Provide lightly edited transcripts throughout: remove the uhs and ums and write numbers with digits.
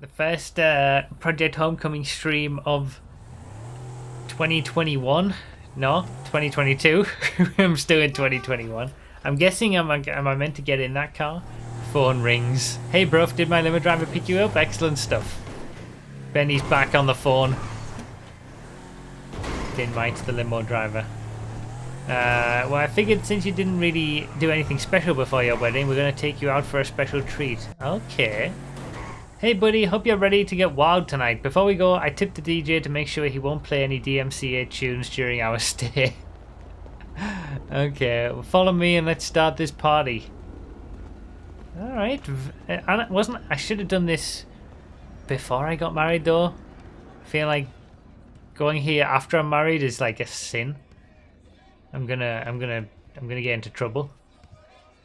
The first Project Homecoming stream of 2021. No, 2022. I'm still in 2021. I'm guessing am I meant to get in that car? Phone rings. Hey bruv, did my limo driver pick you up? Excellent stuff. Benny's back on the phone. Didn't mind the limo driver. Well, I figured since you didn't really do anything special before your wedding, we're going to take you out for a special treat. Okay. Hey buddy, hope you're ready to get wild tonight. Before we go, I tipped the DJ to make sure he won't play any DMCA tunes during our stay. Okay, well, follow me and let's start this party. Alright, I should have done this before I got married though. I feel like going here after I'm married is like a sin. I'm gonna get into trouble.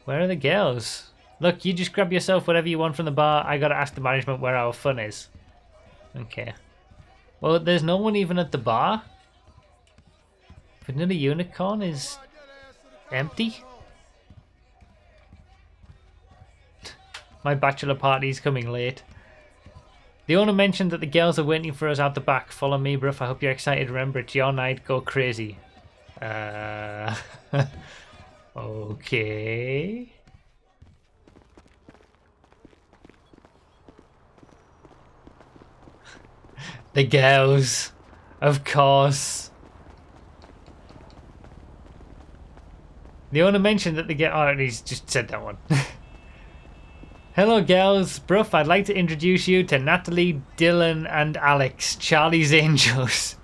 Where are the girls? Look, you just grab yourself whatever you want from the bar. I gotta ask the management where our fun is. Okay. Well, there's no one even at the bar. Vanilla Unicorn is empty. My bachelor party's coming late. The owner mentioned that the girls are waiting for us out the back. Follow me, bruv. I hope you're excited. Remember, it's your night. Go crazy. Okay. The girls, of course. The owner mentioned that the girl. Oh, he's just said that one. Hello, girls. Bruv, I'd like to introduce you to Natalie, Dylan, and Alex, Charlie's Angels.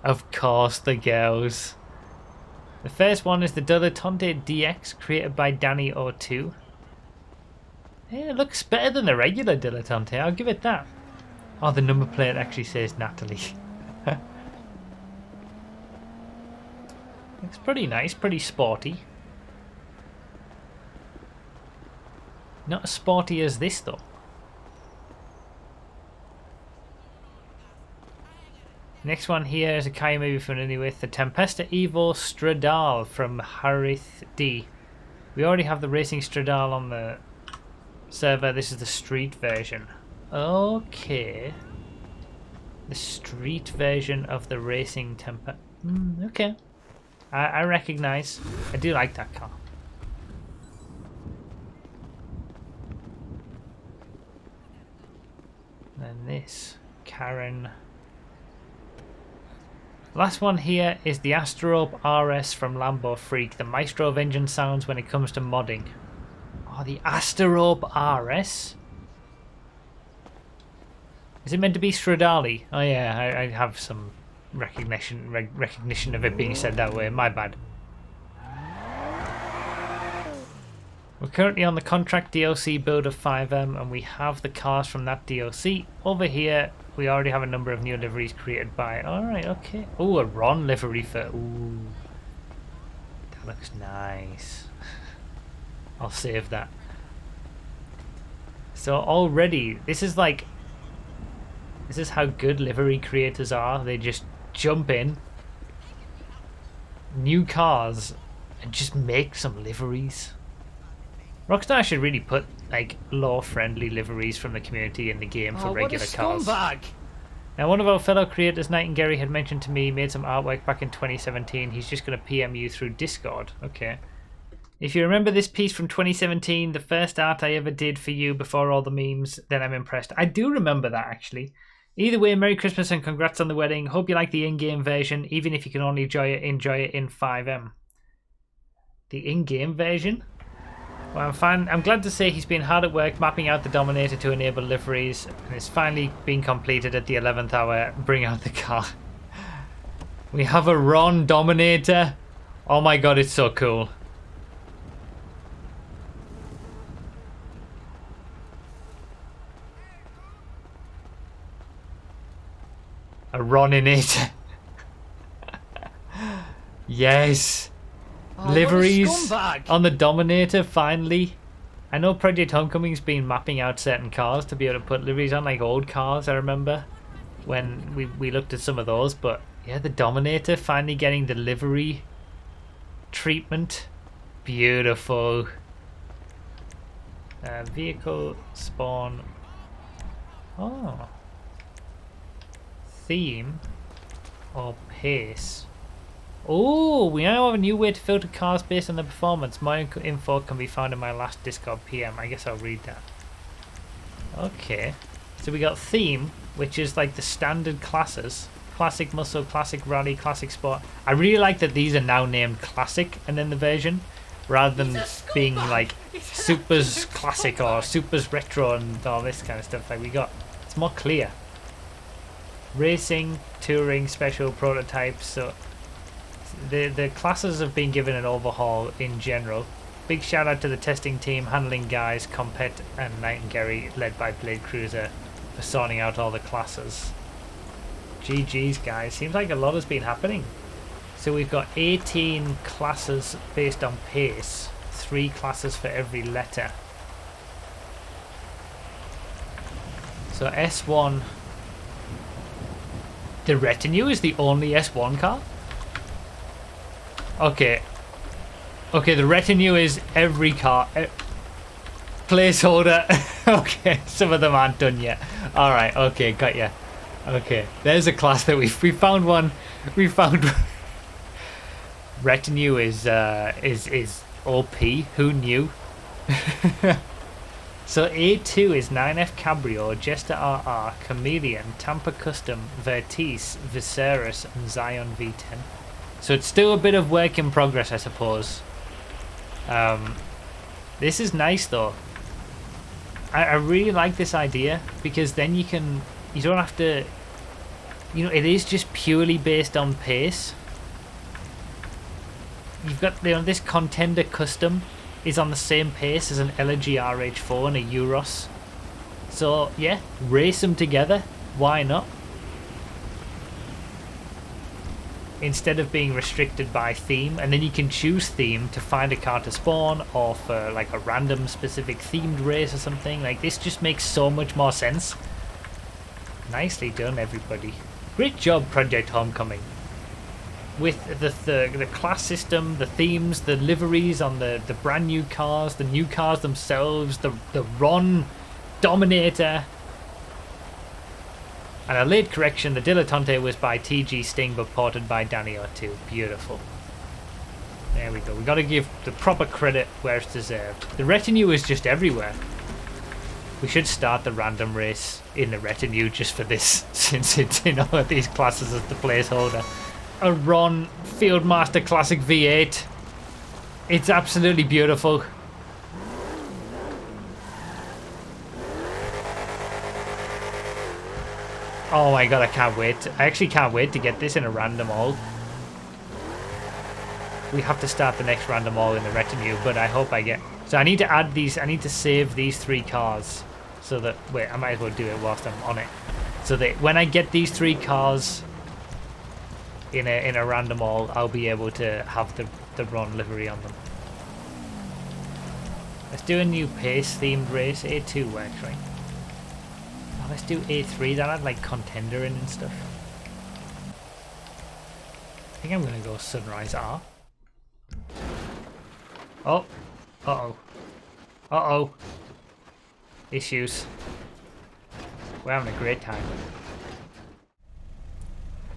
Of course, the girls. The first one is the Dilettante DX, created by Danny02. Hey, it looks better than the regular Dilettante, I'll give it that. Oh, the number plate actually says Natalie. It's pretty nice, pretty sporty. Not as sporty as this though. Next one here is a car you may be familiar with, the Tempesta Evo Stradale from Harith D. We already have the Racing Stradale on the server. This is the street version. Okay. The street version of the Racing Temper. Okay. I recognize. I do like that car. And this. Karen. Last one here is the Astrope RS from Lambo Freak. The maestro of engine sounds when it comes to modding. Oh, the Astrope RS? Is it meant to be Stradale? Oh yeah, I have some recognition of it being said that way. My bad. We're currently on the contract DLC build of FiveM, and we have the cars from that DLC. Over here, we already have a number of new liveries created by... Alright, okay. Oh, a Ron livery for... Ooh. That looks nice. I'll save that. So already, this is like... This is how good livery creators are. They just jump in. New cars. And just make some liveries. Rockstar should really put like law-friendly liveries from the community in the game for regular cars. Now, one of our fellow creators, Knight and Gary, had mentioned to me, made some artwork back in 2017. He's just going to PM you through Discord. Okay. If you remember this piece from 2017, the first art I ever did for you before all the memes, then I'm impressed. I do remember that, actually. Either way, Merry Christmas and congrats on the wedding. Hope you like the in-game version, even if you can only enjoy it in FiveM. The in-game version? Well, I'm glad to say he's been hard at work mapping out the Dominator to enable liveries, and it's finally been completed at the 11th hour. Bring out the car. We have a Ron Dominator. Oh my god, it's so cool. A Roninator. Yes. Oh, liveries on the Dominator, finally. I know Project Homecoming's been mapping out certain cars to be able to put liveries on, like old cars, I remember, when we looked at some of those, but yeah, the Dominator finally getting the livery treatment. Beautiful. Vehicle spawn. Oh. Theme or pace. Oh, we now have a new way to filter cars based on their performance. More info can be found in my last Discord PM. I guess I'll read that. Okay. So we got theme, which is like the standard classes. Classic muscle, classic rally, classic sport. I really like that these are now named classic and then the version, rather than being like supers classic or supers retro and all this kind of stuff. Like we got, it's more clear. Racing, touring, special prototypes. So the classes have been given an overhaul in general. Big shout out to the testing team, handling guys, Compet and Nightingale, led by Blade Cruiser, for sorting out all the classes. GG's guys, seems like a lot has been happening. So we've got 18 classes based on pace, 3 classes for every letter. So S1, the Retinue is the only S1 car? Okay. Okay, the Retinue is every car. Placeholder. Okay, some of them aren't done yet. Alright, okay, got ya. Okay, there's a class that we found one. We found Retinue is OP. Who knew? So A2 is 9F Cabrio, Jester RR, Chameleon, Tampa Custom, Vertice, Viserys, and Zion V10. So it's still a bit of work in progress, I suppose. This is nice though. I really like this idea, because then you don't have to, you know, it is just purely based on pace. You've got, you know, this Contender Custom is on the same pace as an Elegy RH4 and a Euros. So yeah, race them together. Why not? Instead of being restricted by theme, and then you can choose theme to find a car to spawn, or for like a random specific themed race or something. Like this just makes so much more sense. Nicely done, everybody. Great job, Project Homecoming. With the class system, the themes, the liveries on the brand new cars, the new cars themselves, the Ron Dominator. And a late correction, the Dilettante was by TG Sting but ported by Danny O2. Beautiful. There we go. We got to give the proper credit where it's deserved. The Retinue is just everywhere. We should start the random race in the Retinue just for this, since it's in all of these classes as the placeholder. A Ron Fieldmaster Classic V8. It's absolutely beautiful. Oh my god, I can't wait. I actually can't wait to get this in a random haul. We have to start the next random haul in the Retinue, but I hope I get... So I need to add these, I need to save these 3 cars. So that... Wait, I might as well do it whilst I'm on it. So that when I get these 3 cars in a random haul, I'll be able to have the Ron livery on them. Let's do a new pace themed race. A2 actually. Oh, let's do A3. That had like Contender in and stuff. I think I'm gonna go Sunrise R. Oh. Uh-oh. Uh-oh. Issues. We're having a great time.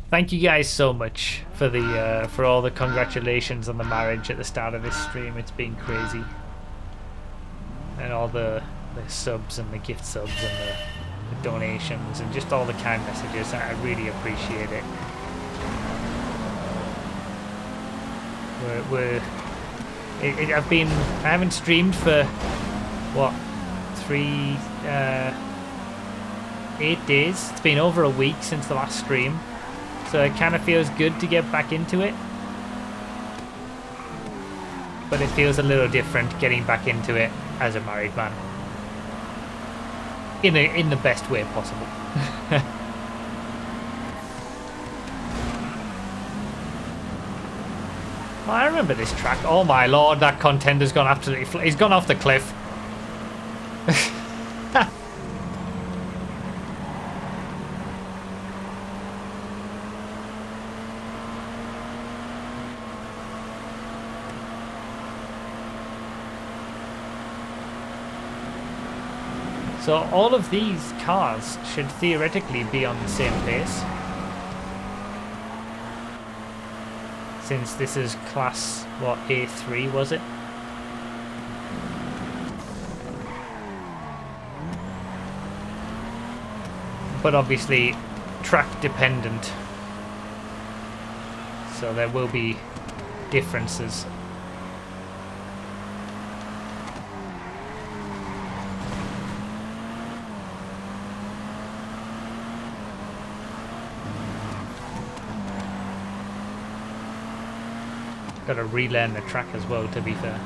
Thank you guys so much for the for all the congratulations on the marriage at the start of this stream. It's been crazy. And all the subs and the gift subs and the donations and just all the kind messages. I really appreciate it. I haven't streamed for what, 8 days. It's been over a week since the last stream, so it kind of feels good to get back into it, but it feels a little different getting back into it as a married man in the best way possible. Oh, I remember this track. Oh my lord, that Contender's gone absolutely... He's gone off the cliff. So all of these cars should theoretically be on the same pace. Since this is class, what, A3 was it? But obviously track dependent. So there will be differences. Got to relearn the track as well, to be fair.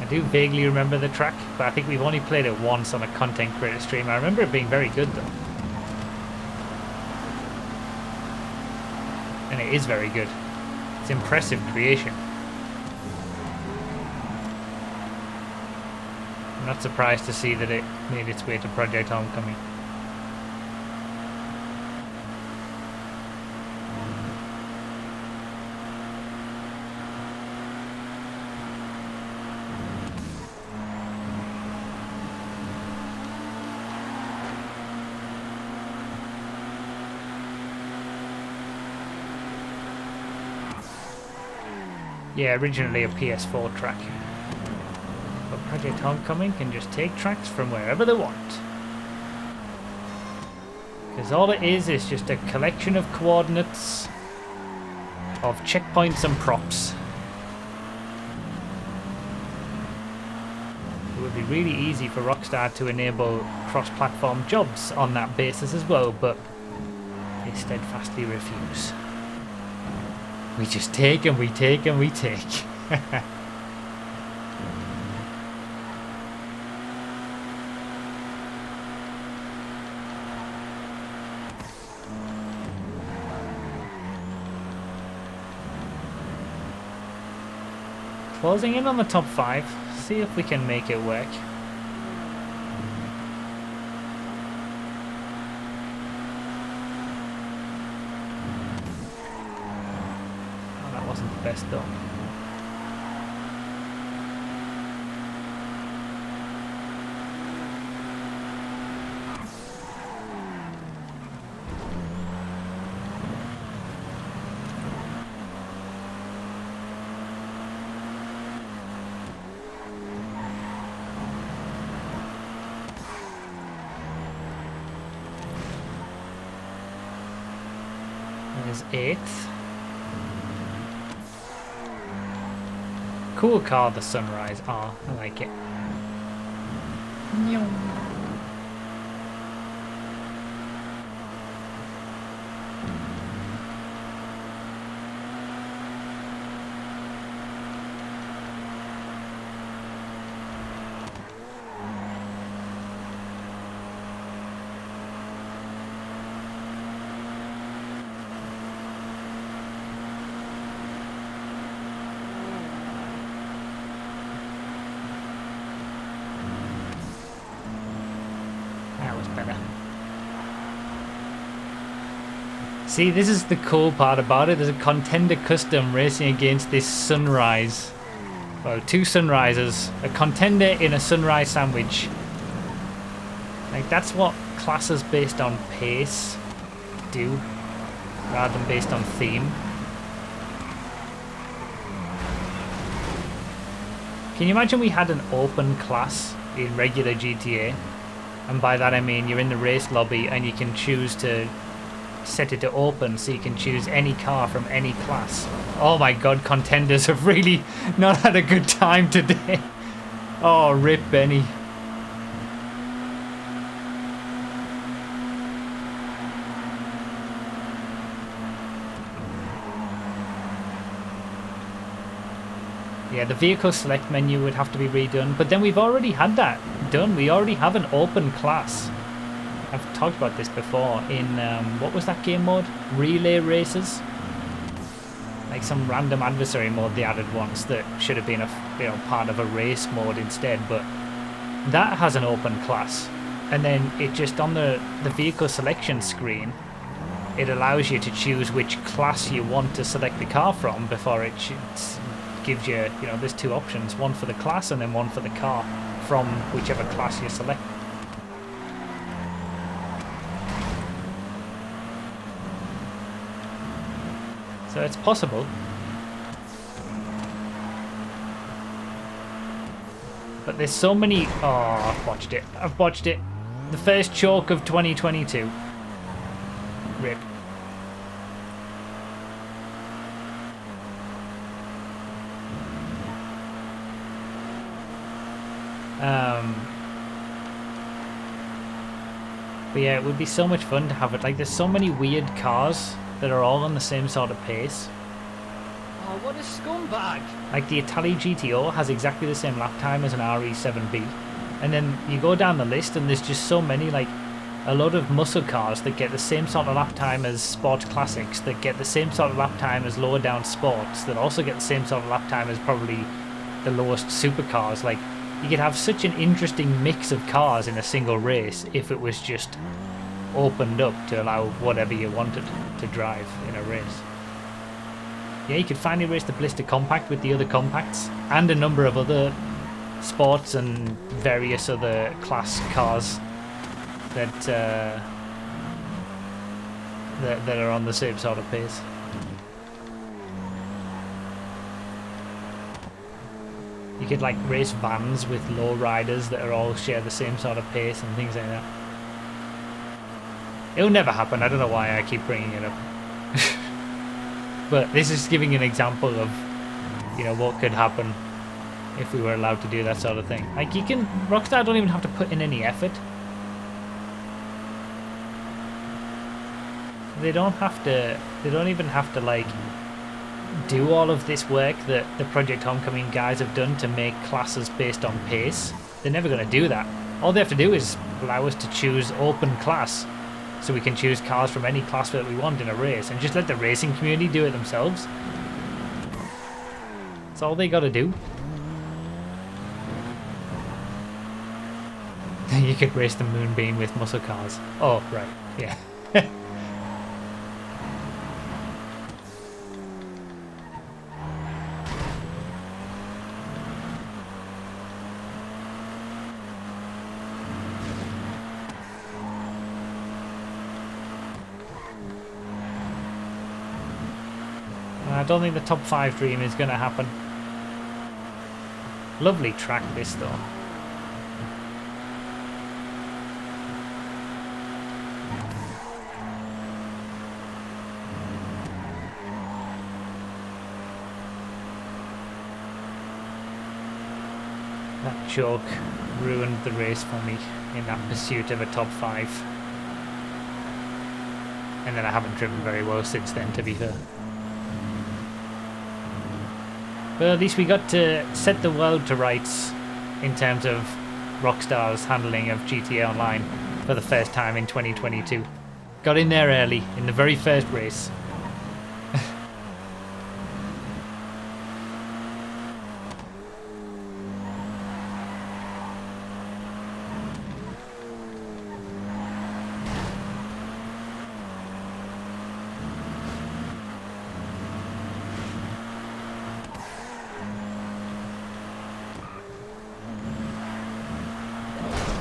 I do vaguely remember the track, but I think we've only played it once on a content creator stream. I remember it being very good though. And it is very good. It's impressive creation. I'm not surprised to see that it made its way to Project Homecoming. Yeah, originally a PS4 track. But Project Homecoming can just take tracks from wherever they want. Because all it is just a collection of coordinates of checkpoints and props. It would be really easy for Rockstar to enable cross-platform jobs on that basis as well, but they steadfastly refuse. We just take and we take and we take. Closing in on the top 5. See if we can make it work. Best though. There's 8th. Cool car, the Sunrise R. I like it. See, this is the cool part about it. There's a contender custom racing against this Sunrise. Well, 2 Sunrises. A contender in a Sunrise sandwich. Like, that's what classes based on pace do, rather than based on theme. Can you imagine we had an open class in regular GTA? And by that I mean you're in the race lobby and you can choose to set it to open so you can choose any car from any class. Oh my god, contenders have really not had a good time today. Oh, rip Benny. Yeah, the vehicle select menu would have to be redone, but then we've already had that done. We already have an open class. I've talked about this before in, what was that game mode? Relay races? Like some random adversary mode they added once that should have been a part of a race mode instead, but that has an open class. And then it just, on the vehicle selection screen, it allows you to choose which class you want to select the car from before it gives you, there's 2 options, one for the class and then one for the car. from whichever class you select. So it's possible. But there's so many... Oh, I've botched it. I've botched it. The first choke of 2022. Rip. But yeah, it would be so much fun to have it. Like, there's so many weird cars that are all on the same sort of pace. Oh, what a scumbag! Like, the Italy GTO has exactly the same lap time as an RE7B. And then you go down the list and there's just so many, like, a lot of muscle cars that get the same sort of lap time as Sport Classics, that get the same sort of lap time as lower down Sports, that also get the same sort of lap time as probably the lowest supercars. Like, you could have such an interesting mix of cars in a single race if it was just opened up to allow whatever you wanted to drive in a race. Yeah, you could finally race the Blister Compact with the other compacts and a number of other sports and various other class cars that that are on the same sort of pace. You could like race vans with low riders that are all share the same sort of pace and things like that. It'll never happen. I don't know why I keep bringing it up. But this is giving an example of, you know, what could happen if we were allowed to do that sort of thing. Like, you can... Rockstar don't even have to put in any effort. They don't have to... They don't even have to, like, do all of this work that the Project Homecoming guys have done to make classes based on pace. They're never going to do that. All they have to do is allow us to choose open class. So we can choose cars from any class that we want in a race and just let the racing community do it themselves. That's all they gotta do. You could race the Moonbeam with muscle cars. Oh, right. Yeah. I don't think the top 5 dream is going to happen. Lovely track this though. That choke ruined the race for me in that pursuit of a top 5. And then I haven't driven very well since then, to be fair. But at least we got to set the world to rights in terms of Rockstar's handling of GTA Online for the first time in 2022. Got in there early, in the very first race.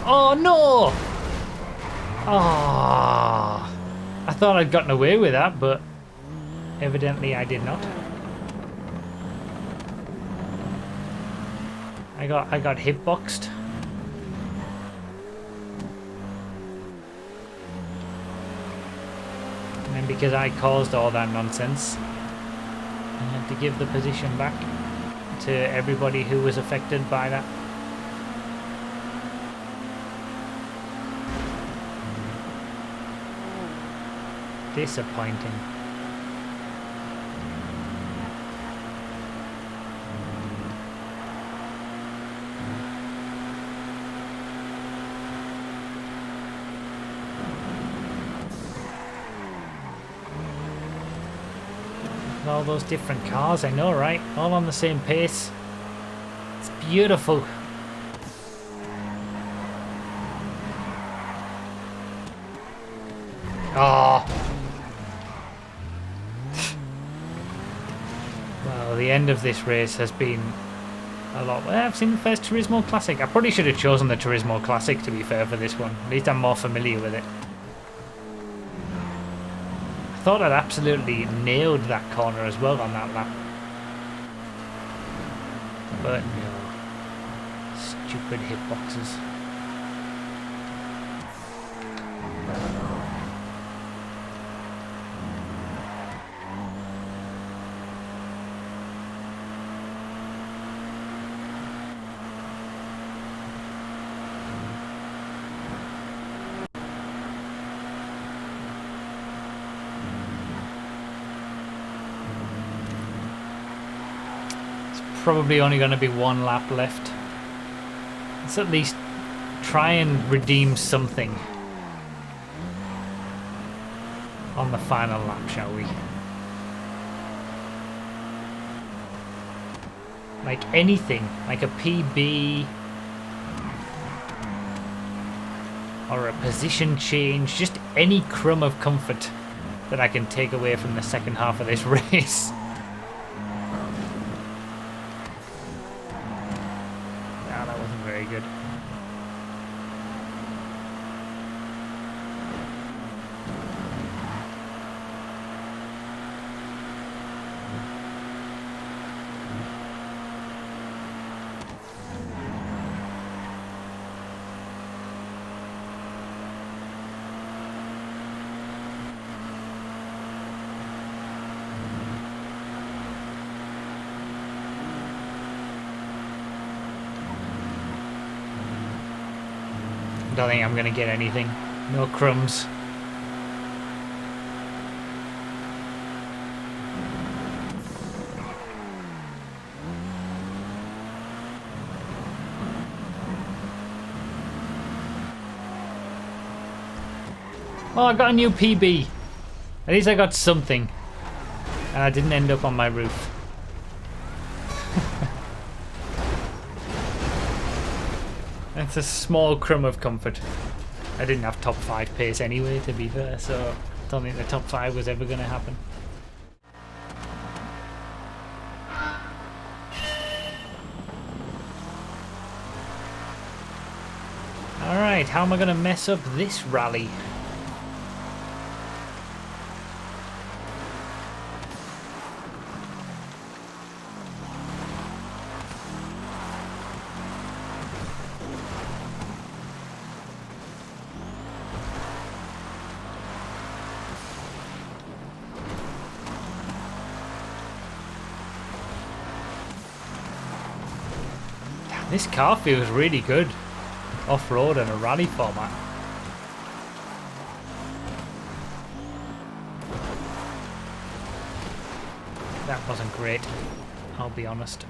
Oh no! Ah, I thought I'd gotten away with that, but evidently I did not. I got hitboxed. And then because I caused all that nonsense, I had to give the position back to everybody who was affected by that. Disappointing. All those different cars, I know, right? All on the same pace. It's beautiful. Oh. Well, the end of this race has been a lot. Well, I've seen the first Turismo Classic. I probably should have chosen the Turismo Classic, to be fair, for this one. At least I'm more familiar with it. I thought I'd absolutely nailed that corner as well on that lap. But no. Stupid hitboxes. Probably only going to be one lap left. Let's at least try and redeem something on the final lap, shall we? Like anything, like a PB or a position change, just any crumb of comfort that I can take away from the second half of this race. Very good. Don't think I'm gonna get anything. No crumbs. Oh, I got a new PB. At least I got something. And I didn't end up on my roof. It's a small crumb of comfort. I didn't have top 5 pace anyway, to be fair, so I don't think the top 5 was ever going to happen. Alright, how am I going to mess up this rally? This car feels really good off-road and a rally format. That wasn't great, I'll be honest.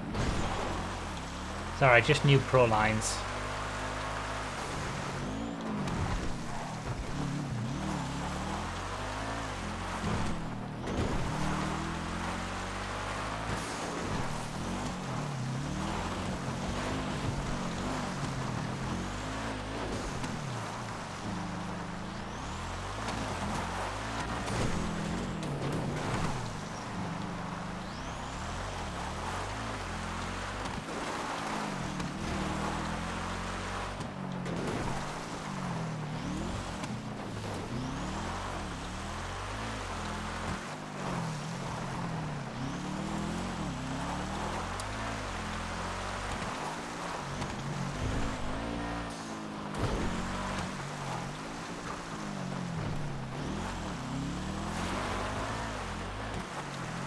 Sorry, just new pro lines.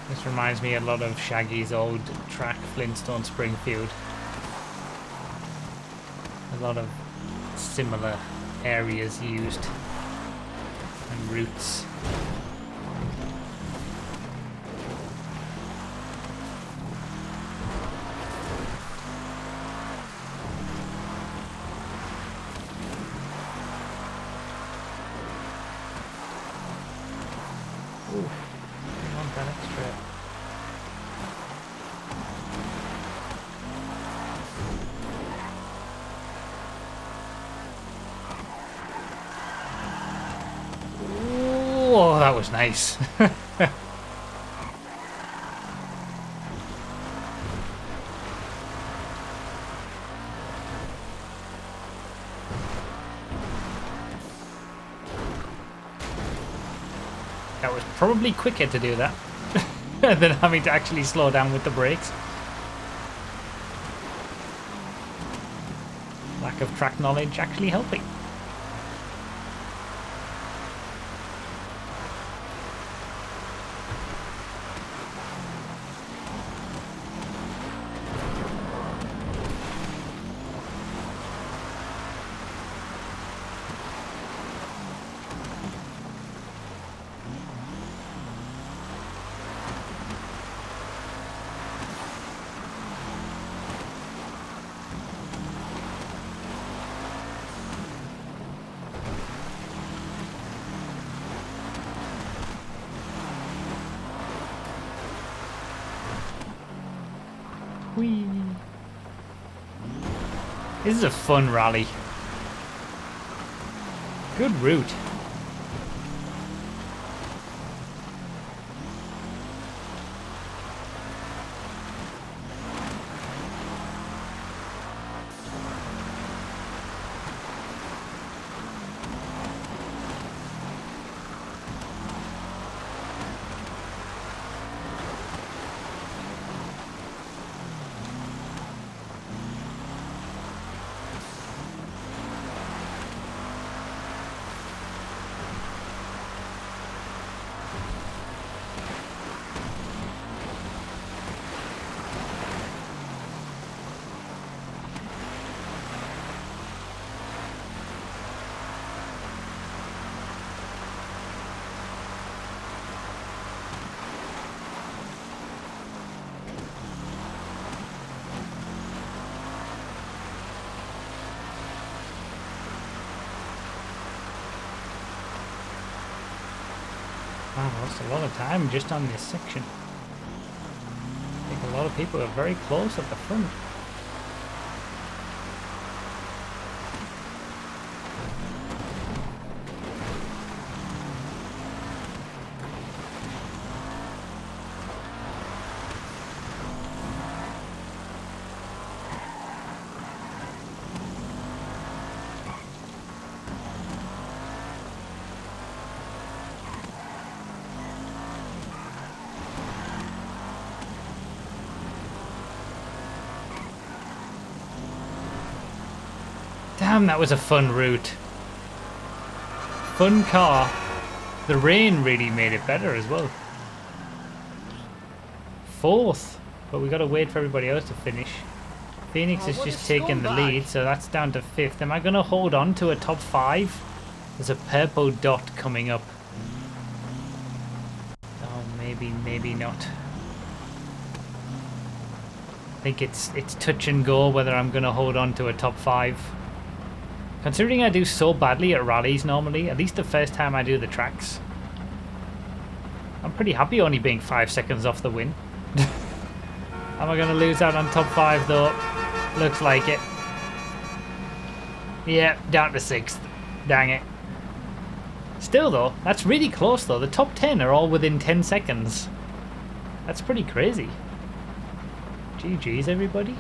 This reminds me a lot of Shaggy's old track, Flintstone Springfield. A lot of similar areas used and routes. Oh, that was nice. That was probably quicker to do that than having to actually slow down with the brakes. Lack of track knowledge actually helping. Whee. This is a fun rally. Good route. Wow, that's a lot of time just on this section. I think a lot of people are very close at the front. Damn, that was a fun route. Fun car. The rain really made it better as well. Fourth, but we gotta wait for everybody else to finish. Phoenix is just taking the lead, so that's down to fifth. Am I gonna hold on to a top 5? There's a purple dot coming up. Oh, maybe not. I think it's touch and go whether I'm gonna hold on to a top 5. Considering I do so badly at rallies normally, at least the first time I do the tracks, I'm pretty happy only being 5 seconds off the win. Am I going to lose out on top 5 though? Looks like it. Yeah, down to 6th. Dang it. Still though, that's really close though. The top 10 are all within 10 seconds. That's pretty crazy. GG's everybody.